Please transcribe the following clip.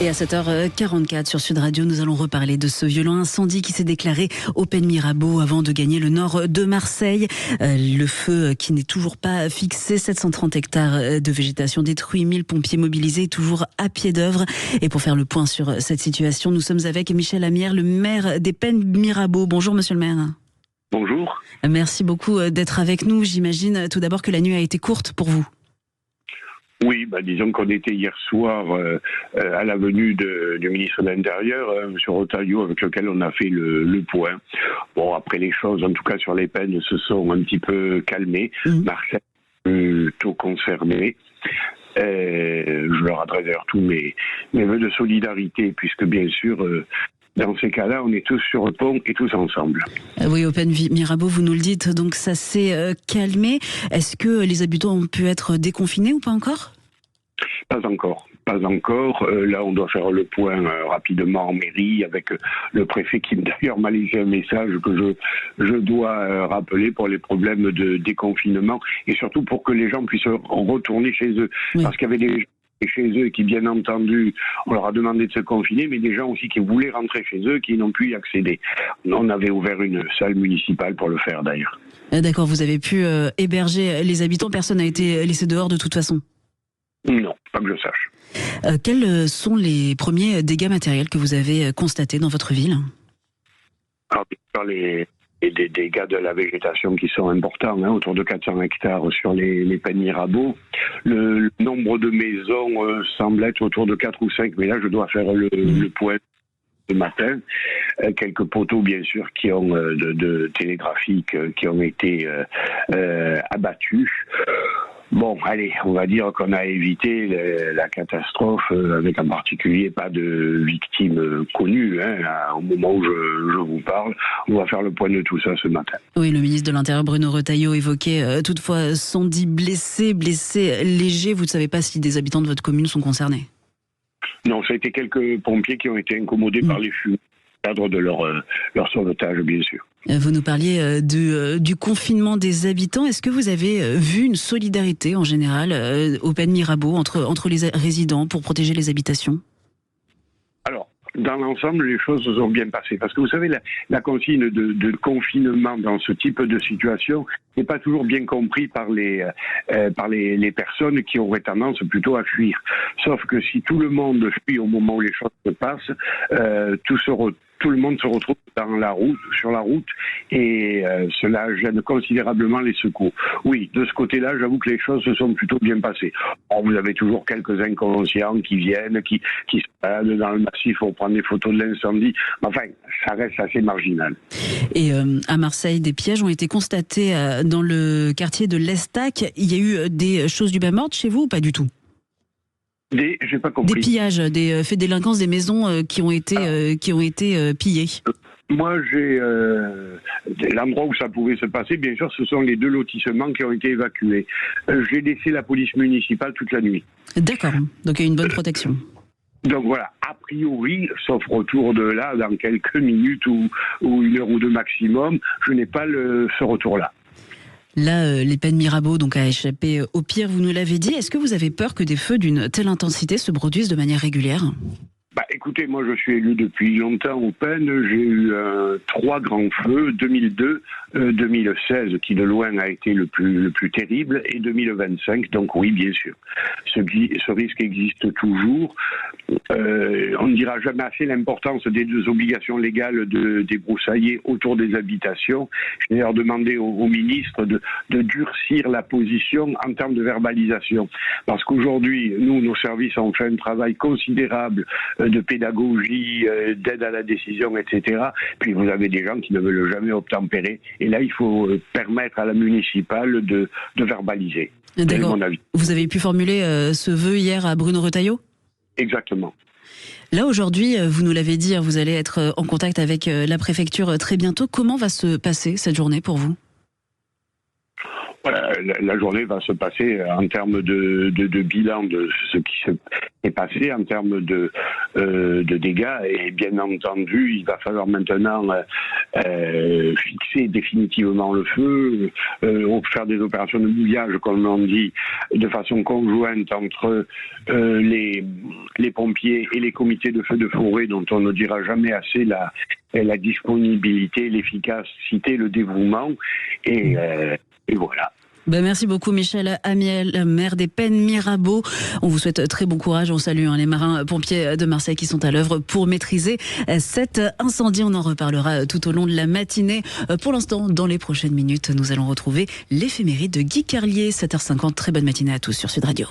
Et à 7h44 sur Sud Radio, nous allons reparler de ce violent incendie qui s'est déclaré au Pen Mirabeau avant de gagner le nord de Marseille. Le feu qui n'est toujours pas fixé, 730 hectares de végétation détruits, 1000 pompiers mobilisés, toujours à pied d'œuvre. Et pour faire le point sur cette situation, nous sommes avec Michel Amière, le maire des Pen Mirabeau. Bonjour monsieur le maire. Bonjour. Merci beaucoup d'être avec nous. J'imagine tout d'abord que la nuit a été courte pour vous. Oui, disons qu'on était hier soir à la venue du ministre de l'Intérieur, M. Retailleau, avec lequel on a fait le point. Bon, après les choses, en tout cas sur les peines, se sont un petit peu calmées. Marseille est plutôt concerné. Je leur adresse d'ailleurs tous mes vœux de solidarité, puisque bien sûr... dans ces cas-là, on est tous sur le pont et tous ensemble. Oui, au Pen Mirabeau, vous nous le dites, donc ça s'est calmé. Est-ce que les habitants ont pu être déconfinés ou pas encore ? Pas encore. Là, on doit faire le point rapidement en mairie avec le préfet qui d'ailleurs m'a laissé un message que je dois rappeler pour les problèmes de déconfinement et surtout pour que les gens puissent retourner chez eux. Oui. Parce qu'il y avait des gens chez eux qui, bien entendu, on leur a demandé de se confiner, mais des gens aussi qui voulaient rentrer chez eux qui n'ont pu y accéder. On avait ouvert une salle municipale pour le faire d'ailleurs. D'accord, vous avez pu héberger les habitants, personne n'a été laissé dehors de toute façon ? Non, pas que je sache. Quels sont les premiers dégâts matériels que vous avez constatés dans votre ville ? Alors, les dégâts de la végétation qui sont importants, autour de 400 hectares sur les Pen Mirabeau. Le nombre de maisons semble être autour de 4 ou 5, mais là je dois faire le point ce matin. Quelques poteaux bien sûr qui ont de télégraphiques qui ont été abattus. Bon, allez, on va dire qu'on a évité la catastrophe, avec en particulier pas de victimes connues. Au moment où je vous parle, on va faire le point de tout ça ce matin. Oui, le ministre de l'Intérieur, Bruno Retailleau, évoquait toutefois 110 blessés légers. Vous ne savez pas si des habitants de votre commune sont concernés ? Non, ça a été quelques pompiers qui ont été incommodés par les fumées dans le cadre de leur sauvetage, bien sûr. Vous nous parliez du confinement des habitants. Est-ce que vous avez vu une solidarité en général au Pen Mirabeau entre les résidents pour protéger les habitations ? Alors, dans l'ensemble, les choses se sont bien passées. Parce que vous savez, la consigne de confinement dans ce type de situation n'est pas toujours bien compris par les personnes qui auraient tendance plutôt à fuir. Sauf que si tout le monde fuit au moment où les choses se passent, tout le monde se retrouve sur la route et cela gêne considérablement les secours. Oui, de ce côté-là, j'avoue que les choses se sont plutôt bien passées. Or, vous avez toujours quelques inconscients qui viennent, qui se baladent dans le massif pour prendre des photos de l'incendie. Enfin, ça reste assez marginal. Et à Marseille, des pièges ont été constatés dans le quartier de l'Estac. Il y a eu des choses du même ordre chez vous ou pas du tout ? J'ai pas compris. Des pillages, des faits de délinquance, des maisons qui ont été pillées. Moi, j'ai l'endroit où ça pouvait se passer, bien sûr, ce sont les 2 lotissements qui ont été évacués. J'ai laissé la police municipale toute la nuit. D'accord, donc il y a une bonne protection. Donc voilà, a priori, sauf retour de là, dans quelques minutes ou 1 heure ou 2 maximum, je n'ai pas ce retour-là. Là, les Pen Mirabeau donc a échappé au pire, vous nous l'avez dit. Est-ce que vous avez peur que des feux d'une telle intensité se produisent de manière régulière ? Écoutez, moi je suis élu depuis longtemps au Pen. J'ai eu 3 grands feux, 2002, 2016 qui de loin a été le plus terrible, et 2025. Donc oui, bien sûr, ce risque existe toujours. On ne dira jamais assez l'importance des 2 obligations légales de débroussailler autour des habitations. J'ai d'ailleurs demandé au ministre de durcir la position en termes de verbalisation. Parce qu'aujourd'hui, nos services ont fait un travail considérable de pédagogie, d'aide à la décision, etc. Puis vous avez des gens qui ne veulent jamais obtempérer. Et là, il faut permettre à la municipale de verbaliser. D'accord. C'est mon avis. Vous avez pu formuler ce vœu hier à Bruno Retailleau ? Exactement. Là, aujourd'hui, vous nous l'avez dit, vous allez être en contact avec la préfecture très bientôt. Comment va se passer cette journée pour vous ? Voilà, la journée va se passer en termes de bilan de ce qui s'est passé, en termes de de dégâts. Et bien entendu, il va falloir maintenant fixer définitivement le feu, faire des opérations de mouillage, comme on dit, de façon conjointe entre les pompiers et les comités de feux de forêt, dont on ne dira jamais assez la disponibilité, l'efficacité, le dévouement. Et voilà. Merci beaucoup Michel Amiel, maire des Pennes Mirabeau. On vous souhaite très bon courage. On salue les marins-pompiers de Marseille qui sont à l'œuvre pour maîtriser cet incendie. On en reparlera tout au long de la matinée. Pour l'instant, dans les prochaines minutes, nous allons retrouver l'éphéméride de Guy Carlier, 7h50. Très bonne matinée à tous sur Sud Radio.